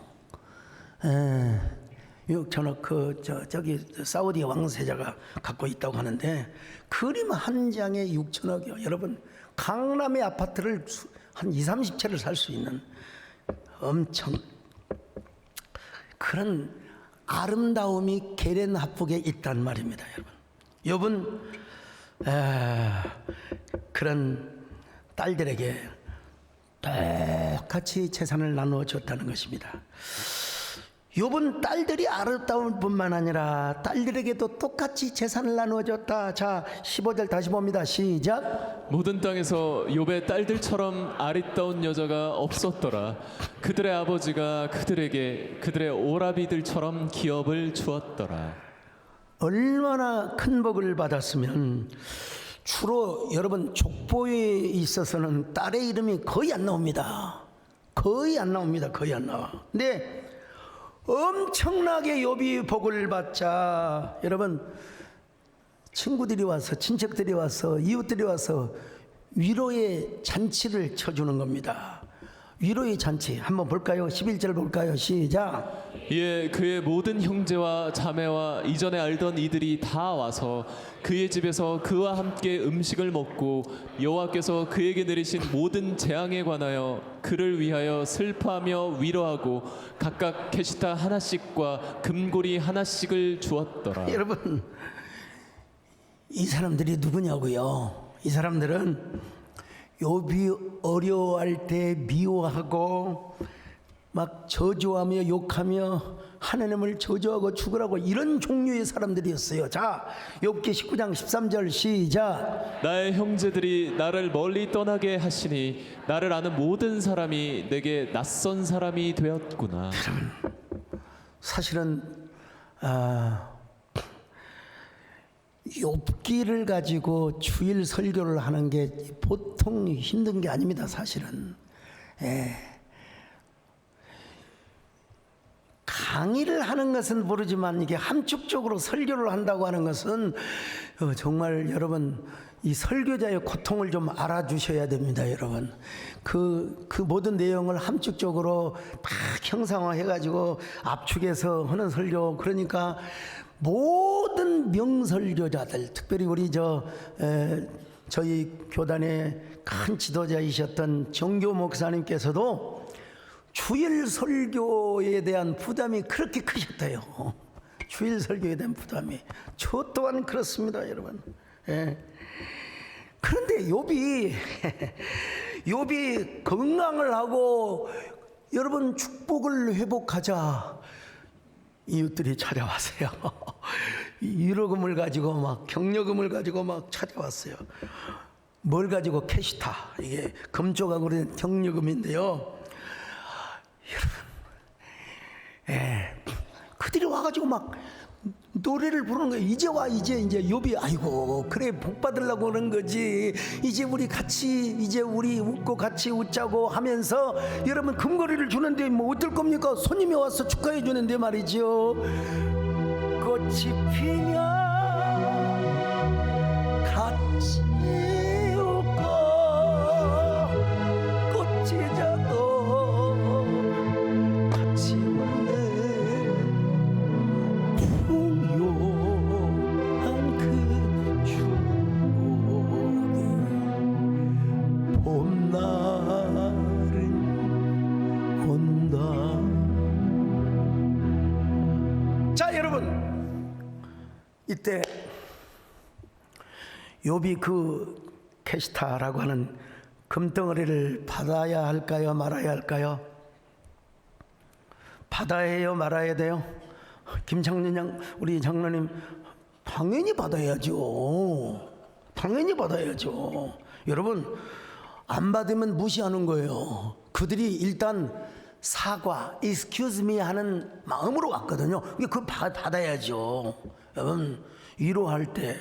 저기 사우디 왕세자가 갖고 있다고 하는데 그림 한 장에 6천억이요. 여러분 강남의 아파트를 한 20-30채를 살 수 있는 엄청 그런 아름다움이 게렌합북에 있단 말입니다, 여러분. 그런 딸들에게 똑같이 재산을 나누어 줬다는 것입니다. 욥은 딸들이 아름다울 뿐만 아니라 딸들에게도 똑같이 재산을 나누어 줬다. 자, 15절 다시 봅니다. 시작. 모든 땅에서 욥의 딸들처럼 아리따운 여자가 없었더라. 그들의 아버지가 그들에게 그들의 오라비들처럼 기업을 주었더라. 얼마나 큰 복을 받았으면 주로 여러분 족보에 있어서는 딸의 이름이 거의 안 나옵니다. 거의 안 나와. 근데 엄청나게 욥이 복을 받자 여러분 친구들이 와서 친척들이 와서 이웃들이 와서 위로의 잔치를 쳐주는 겁니다. 위로의 잔치 한번 볼까요? 11절 볼까요? 시작. 예, 그의 모든 형제와 자매와 이전에 알던 이들이 다 와서 그의 집에서 그와 함께 음식을 먹고 여호와께서 그에게 내리신 모든 재앙에 관하여 그를 위하여 슬퍼하며 위로하고 각각 게시타 하나씩과 금고리 하나씩을 주었더라. 여러분 이 사람들이 누구냐고요? 이 사람들은 욥이 어려워할 때 미워하고 막 저주하며 욕하며 하나님을 저주하고 죽으라고 이런 종류의 사람들이었어요. 자, 욥기 19장 13절 시작. 나의 형제들이 나를 멀리 떠나게 하시니 나를 아는 모든 사람이 내게 낯선 사람이 되었구나. 사실은 욥기를 가지고 주일 설교를 하는 게 보통 힘든 게 아닙니다. 사실은. 강의를 하는 것은 모르지만 이게 함축적으로 설교를 한다고 하는 것은 정말 여러분 이 설교자의 고통을 좀 알아주셔야 됩니다, 여러분. 그 모든 내용을 함축적으로 딱 형상화해가지고 압축해서 하는 설교. 그러니까 모든 명설교자들, 특별히 우리 저희 교단의 큰 지도자이셨던 정교 목사님께서도 주일 설교에 대한 부담이 그렇게 크셨대요. 주일 설교에 대한 부담이. 저 또한 그렇습니다, 여러분. 예. 그런데 욥이 욥이 건강을 하고 여러분 축복을 회복하자 이웃들이 찾아왔어요. 위로금을 가지고 막 격려금을 가지고 막 찾아왔어요. 뭘 가지고? 캐시타, 이게 금조각으로 된 격려금인데요. 그들이 와가지고 막 노래를 부르는 거예요. 이제 와, 이제 욥이 아이고 그래 복 받으려고 그런 거지. 이제 우리 같이 이제 우리 웃고 같이 웃자고 하면서 여러분 금거리를 주는데 뭐 어떨 겁니까? 손님이 와서 축하해 주는데 말이죠. 꽃이 피면 같이 웃고 꽃이 져도 같이 웃네. 풍요한 그 축복이 봄날은 온다. 자 여러분, 이때 욥이 그 캐시타라고 하는 금덩어리를 받아야 할까요, 말아야 할까요? 받아야 해요, 말아야 돼요? 김창년 우리 장로님, 당연히 받아야죠. 당연히 받아야죠. 여러분, 안 받으면 무시하는 거예요. 그들이 일단 사과, excuse me 하는 마음으로 왔거든요. 그거 받아야죠. 여러분, 위로할 때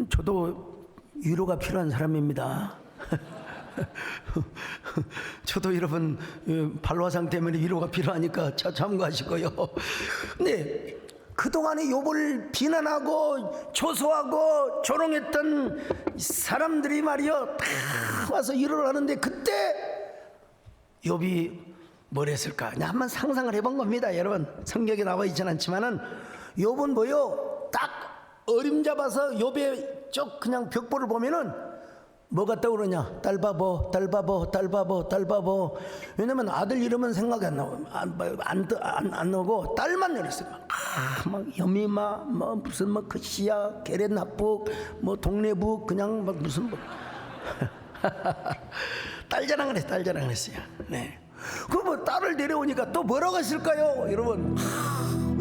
저도 위로가 필요한 사람입니다. 저도 여러분 발화상 때문에 위로가 필요하니까 참고하시고요. 근데 그동안에 욥을 비난하고 조소하고 조롱했던 사람들이 말이요 다 와서 위로를 하는데 그때 욥이 뭘 했을까? 그냥 한번 상상을 해본 겁니다. 여러분 성경에 나와 있지는 않지만은 욥은 뭐요? 딱 어림잡아서 욥의 쪽 그냥 벽보를 보면은 뭐가 떠오르냐? 딸바보, 딸바보, 딸바보, 딸바보. 왜냐면 아들 이름은 생각이 안 나고 안 나고 딸만 내렸어요. 막 여미마, 뭐 무슨 뭐 그시야, 게레나북, 뭐 동네북, 그냥 막 무슨 뭐 딸 자랑을 했어요. 딸 자랑을 했어요. 네. 그럼 뭐 딸을 내려오니까 또 뭐라고 했을까요, 여러분?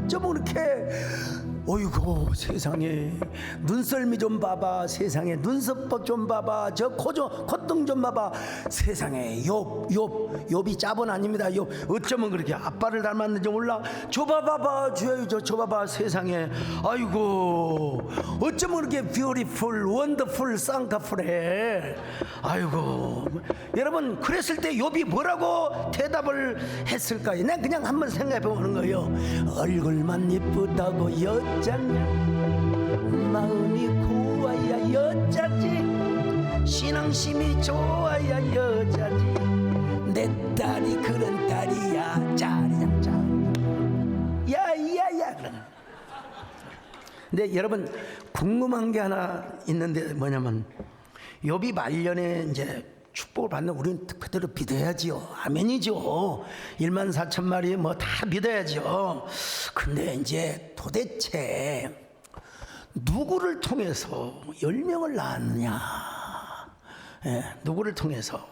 어쩌면 그렇게 어이구 세상에 눈썰미 좀 봐봐, 세상에 눈썹 좀 봐봐, 저 콧등 좀 봐봐, 세상에 욥이 짜본 아닙니다. 욥 어쩌면 그렇게 아빠를 닮았는지 몰라. 저 봐봐 저 봐봐 세상에 아이고 어쩌면 그렇게 뷰티풀 원더풀 쌍꺼풀해. 아이고 여러분 그랬을 때 욥이 뭐라고 대답을 했을까요? 난 그냥 한번 생각해 보는 거예요. 얼굴만 예쁘다고 여자냐, 마음이 고와야 여자지, 신앙심이 좋아야 여자지, 내 딸이 그런 딸이야. 짜리장짱 야야야. 근데 여러분 궁금한 게 하나 있는데 뭐냐면 욥이 말년에 이제 축복을 받는 우리는 그대로 믿어야지요. 아멘이죠. 14,000마리 뭐 다 믿어야죠. 근데 이제 도대체 누구를 통해서 10명을 낳았느냐? 누구를 통해서?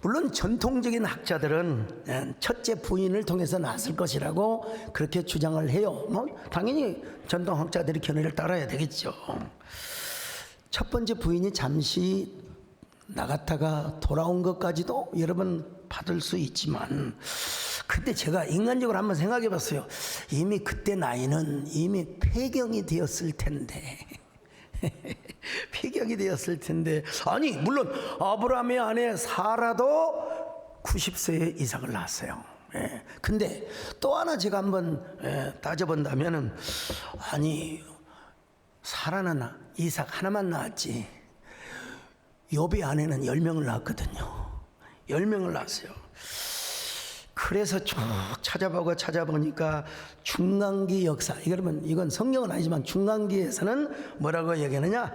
물론 전통적인 학자들은 첫째 부인을 통해서 낳았을 것이라고 그렇게 주장을 해요. 뭐 당연히 전통 학자들이 견해를 따라야 되겠죠. 첫 번째 부인이 잠시 나갔다가 돌아온 것까지도 여러분 받을 수 있지만, 근데 제가 인간적으로 한번 생각해 봤어요. 이미 그때 나이는 이미 폐경이 되었을 텐데 폐경이 되었을 텐데, 아니 물론 아브라함의 아내 사라도 90세 이상을 낳았어요. 근데 또 하나 제가 한번 따져본다면은, 아니 사라는 이삭 하나만 낳았지 욥의 아내는 10명을 낳았거든요. 10명을 낳았어요. 그래서 쭉 찾아보니까 중간기 역사, 이건 성경은 아니지만 중간기에서는 뭐라고 얘기하느냐,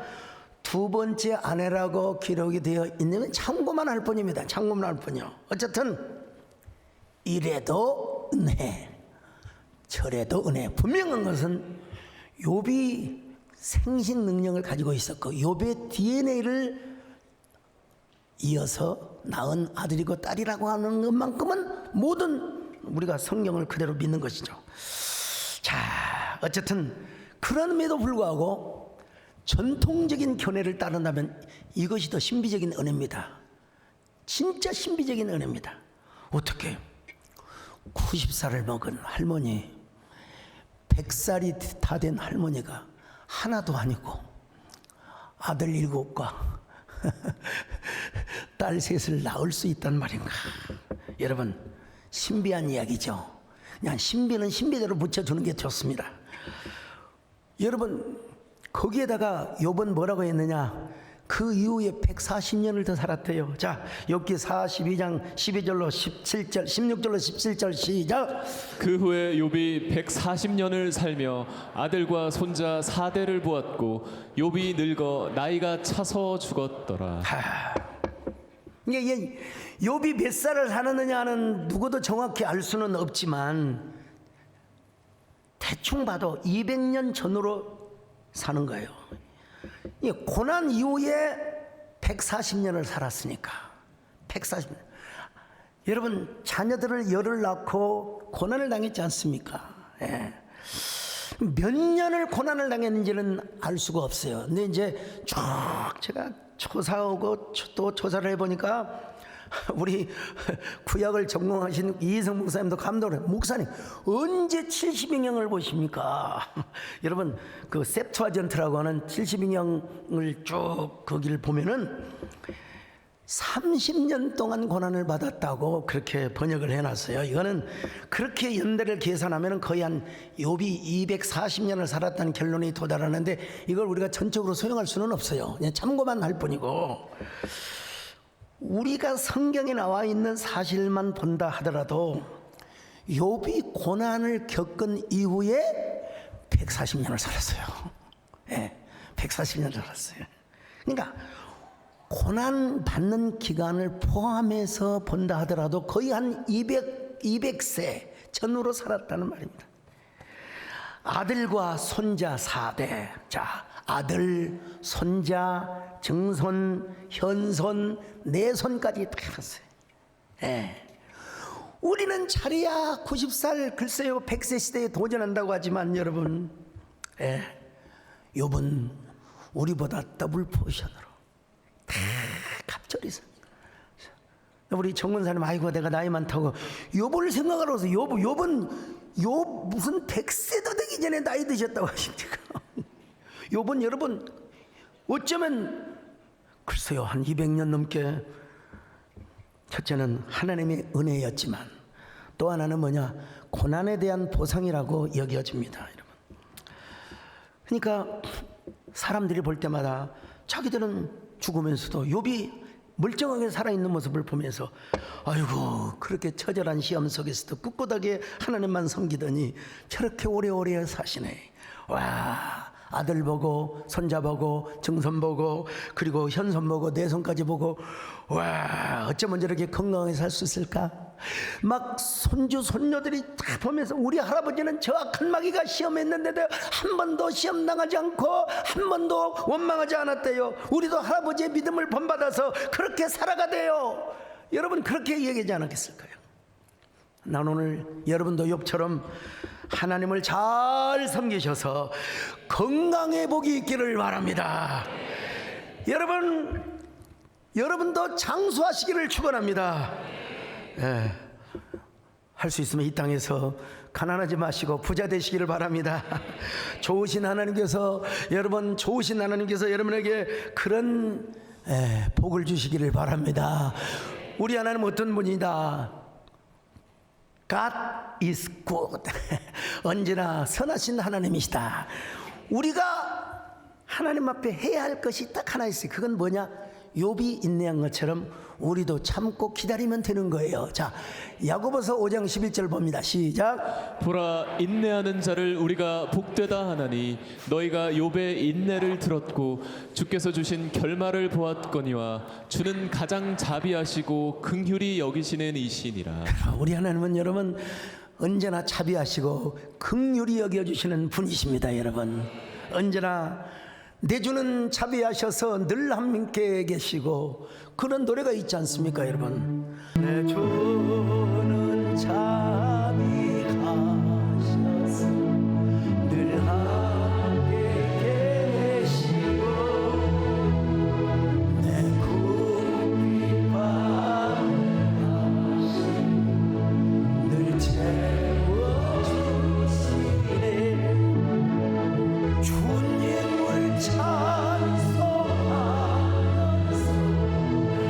두 번째 아내라고 기록이 되어 있는, 참고만 할 뿐입니다. 참고만 할 뿐이요. 어쨌든 이래도 은혜, 절에도 은혜. 분명한 것은 욥이 생식 능력을 가지고 있었고 욥의 DNA를 이어서 낳은 아들이고 딸이라고 하는 것만큼은 모든 우리가 성경을 그대로 믿는 것이죠. 자, 어쨌든 그럼에도 불구하고 전통적인 견해를 따른다면 이것이 더 신비적인 은혜입니다. 진짜 신비적인 은혜입니다. 어떻게 90살을 먹은 할머니, 100살이 다 된 할머니가 하나도 아니고 아들 7과 딸 3을 낳을 수 있단 말인가. 여러분, 신비한 이야기죠. 그냥 신비는 신비대로 붙여주는 게 좋습니다. 여러분, 거기에다가 욥은 뭐라고 했느냐? 그 이후에 140년을 더 살았대요. 자, 욥기 42장 12절로 17절, 16절로 17절 시작. 그 후에 욥이 140년을 살며 아들과 손자 4대를 보았고 욥이 늙어 나이가 차서 죽었더라. 이게 욥이 몇 살을 살았느냐는 누구도 정확히 알 수는 없지만 대충 봐도 200년 전으로 사는 거예요. 이 고난 이후에 140년을 살았으니까 140년. 여러분, 자녀들을 열을 낳고 고난을 당했지 않습니까? 예. 몇 년을 고난을 당했는지는 알 수가 없어요. 근데 이제 쭉 제가 조사하고 또 조사를 해보니까 우리 구약을 전공하신 이희성 목사님도 감동을 해요. 목사님, 언제 70인형을 보십니까? 여러분, 그 셉투아전트라고 하는 70인형을 쭉 거기를 보면은 30년 동안 고난을 받았다고 그렇게 번역을 해놨어요. 이거는 그렇게 연대를 계산하면 거의 한 욥이 240년을 살았다는 결론이 도달하는데 이걸 우리가 전적으로 소용할 수는 없어요. 그냥 참고만 할 뿐이고, 우리가 성경에 나와 있는 사실만 본다 하더라도 욥이 고난을 겪은 이후에 140년을 살았어요. 예, 140년을 살았어요. 그러니까 고난 받는 기간을 포함해서 본다 하더라도 거의 한 200세 전후로 살았다는 말입니다. 아들과 손자 4대. 자, 아들, 손자, 증손, 현손, 내손까지 다 갔어요. 예. 우리는 차례야 90살, 글쎄요 100세 시대에 도전한다고 하지만 여러분, 예, 욥은 우리보다 더블 포션으로 다 갑절이 있어요. 우리 정문사님, 아이고 내가 나이 많다고 욥을 생각하러서 욥은 무슨 100세도 되기 전에 나이 드셨다고 하십니까? 욥은 여러분 어쩌면 글쎄요 한 200년 넘게, 첫째는 하나님의 은혜였지만 또 하나는 뭐냐, 고난에 대한 보상이라고 여겨집니다. 여러분, 그러니까 사람들이 볼 때마다 자기들은 죽으면서도 욥이 멀쩡하게 살아있는 모습을 보면서 아이고 그렇게 처절한 시험 속에서도 꿋꿋하게 하나님만 섬기더니 저렇게 오래오래 사시네. 와, 아들 보고 손자 보고 증손 보고 그리고 현손 보고 내손까지 보고, 와, 어쩌면 저렇게 건강하게 살 수 있을까? 막 손주 손녀들이 다 보면서 우리 할아버지는 저 악한 마귀가 시험했는데도 한 번도 시험 당하지 않고 한 번도 원망하지 않았대요. 우리도 할아버지의 믿음을 본받아서 그렇게 살아가대요. 여러분 그렇게 얘기하지 않았겠을까요? 난 오늘 여러분도 욥처럼 하나님을 잘 섬기셔서 건강의 복이 있기를 바랍니다. 여러분도 장수하시기를 축원합니다. 예, 할 수 있으면 이 땅에서 가난하지 마시고 부자 되시기를 바랍니다. 좋으신 하나님께서 여러분에게 그런 복을 주시기를 바랍니다. 우리 하나님 어떤 분이다? God is good. 언제나 선하신 하나님이시다. 우리가 하나님 앞에 해야 할 것이 딱 하나 있어요. 그건 뭐냐? 욥이 인내한 것처럼 우리도 참고 기다리면 되는 거예요. 자, 야고보서 5장 11절 봅니다. 시작. 보라, 인내하는 자를 우리가 복되다 하나니 너희가 욥의 인내를 들었고 주께서 주신 결말을 보았거니와 주는 가장 자비하시고 긍휼히 여기시는 이시니라. 우리 하나님은 여러분 언제나 자비하시고 긍휼히 여겨주시는 분이십니다. 여러분, 언제나 내주는 자비하셔서 늘 함께 계시고 그런 노래가 있지 않습니까? 여러분, 내주는 자비하셔서 늘 함께 계시고 내 궁핍함 늘 채워주시네. 주님을 찬송하면서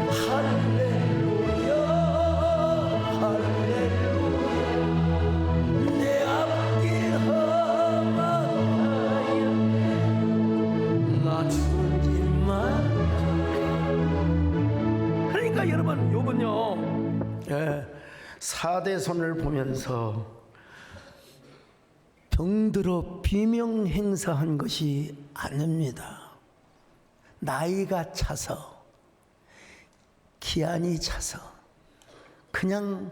할렐루야 할렐루야 내 앞길 험악하여 나 주님만. 그러니까 여러분, 요번요 4대손을 보면서 병들어 비명 행사한 것이 아닙니다. 나이가 차서, 기한이 차서 그냥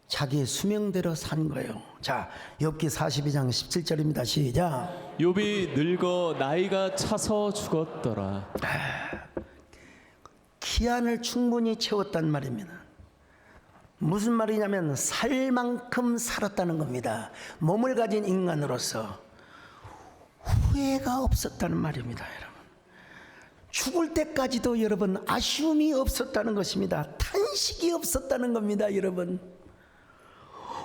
자기의 수명대로 산 거예요. 자, 욥기 42장 17절입니다. 시작. 욥이 늙어 나이가 차서 죽었더라. 기한을 충분히 채웠단 말입니다. 무슨 말이냐면 살 만큼 살았다는 겁니다. 몸을 가진 인간으로서 후회가 없었다는 말입니다. 여러분, 죽을 때까지도 여러분 아쉬움이 없었다는 것입니다. 탄식이 없었다는 겁니다. 여러분,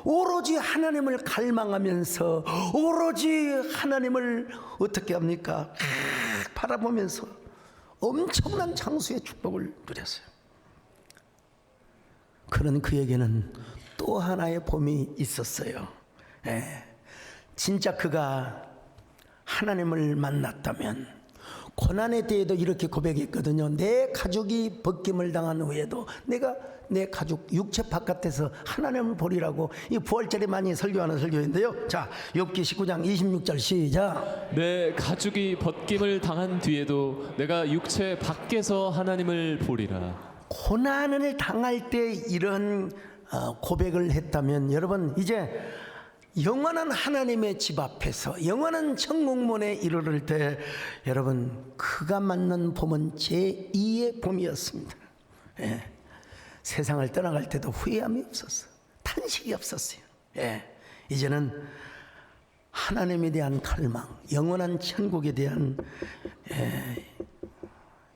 오로지 하나님을 갈망하면서 오로지 하나님을 어떻게 합니까? 바라보면서 엄청난 장수의 축복을 누렸어요. 그런 그에게는 또 하나의 봄이 있었어요. 진짜 그가 하나님을 만났다면 고난의 때에도 이렇게 고백했거든요. 내 가족이 벗김을 당한 후에도 내가 내 가족 육체 바깥에서 하나님을 보리라고. 이 부활절에 많이 설교하는 설교인데요. 자, 욥기 19장 26절 시작. 내 가죽이 벗김을 당한 뒤에도 내가 육체 밖에서 하나님을 보리라. 고난을 당할 때 이런 고백을 했다면 여러분, 이제 영원한 하나님의 집 앞에서 영원한 천국문에 이르를 때 여러분, 그가 맞는 봄은 제2의 봄이었습니다. 세상을 떠나갈 때도 후회함이 없었어요. 탄식이 없었어요. 이제는 하나님에 대한 갈망, 영원한 천국에 대한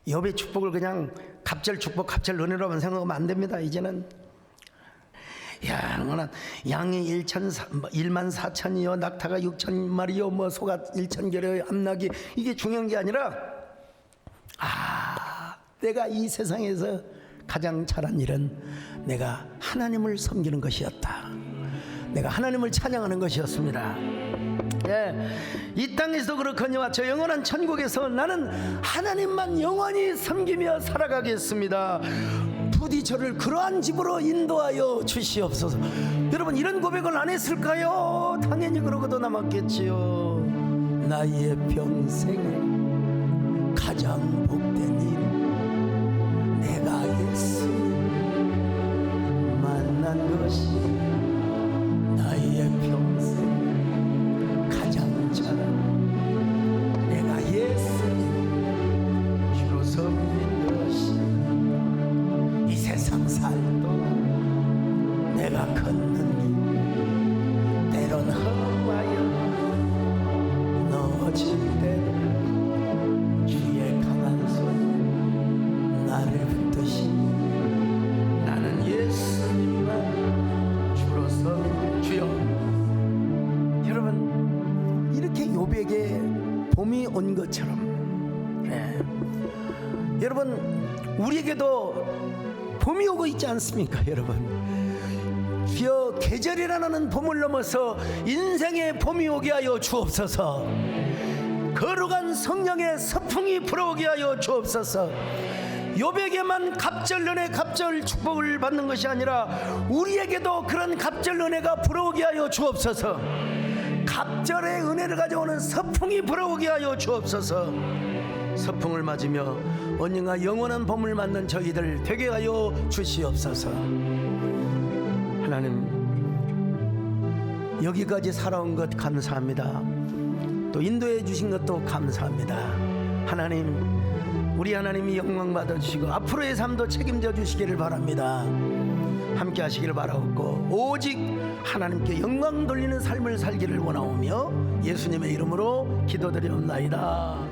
욥의 축복을 그냥 갑절 축복, 갑절 은혜로만 생각하면 안 됩니다. 이제는 영원한 양이 1만 4천이요 낙타가 6천 마리요 뭐 소가 1천 개요 암낙이, 이게 중요한 게 아니라 내가 이 세상에서 가장 잘한 일은 내가 하나님을 섬기는 것이었다. 내가 하나님을 찬양하는 것이었습니다. 이 땅에서 그렇거니와 저 영원한 천국에서 나는 하나님만 영원히 섬기며 살아가겠습니다. 부디 저를 그러한 집으로 인도하여 주시옵소서. 여러분, 이런 고백을 안 했을까요? 당연히 그러고도 남았겠지요. 나의 평생에 가장 복된 일, 내가 예수 만난 것이 나의 평생 가장 잘한, 내가 예수 주로 섬긴 것이 이 세상 살도 내가 걷는 길 때론 험하여 넘어질 때도 주의 강한 손 나를 붙드시, 나는 예수님만 주로 섬긴 주여. 여러분, 이렇게 욥에게 봄이 온 것처럼 여러분, 우리에게도 봄이 오고 있지 않습니까? 여러분, 주여 계절이라는 봄을 넘어서 인생의 봄이 오게 하여 주옵소서. 거룩한 성령의 서풍이 불어오게 하여 주옵소서. 욥에게만 갑절 은혜, 갑절 축복을 받는 것이 아니라 우리에게도 그런 갑절 은혜가 불어오게 하여 주옵소서. 갑절의 은혜를 가져오는 서풍이 불어오게 하여 주옵소서. 서풍을 맞으며 언젠가 영원한 봄을 맞는 저희들 되게 하여 주시옵소서. 하나님, 여기까지 살아온 것 감사합니다. 또 인도해 주신 것도 감사합니다. 하나님, 우리 하나님이 영광 받아주시고 앞으로의 삶도 책임져 주시기를 바랍니다. 함께 하시기를 바라옵고 오직 하나님께 영광 돌리는 삶을 살기를 원하오며 예수님의 이름으로 기도드리옵나이다.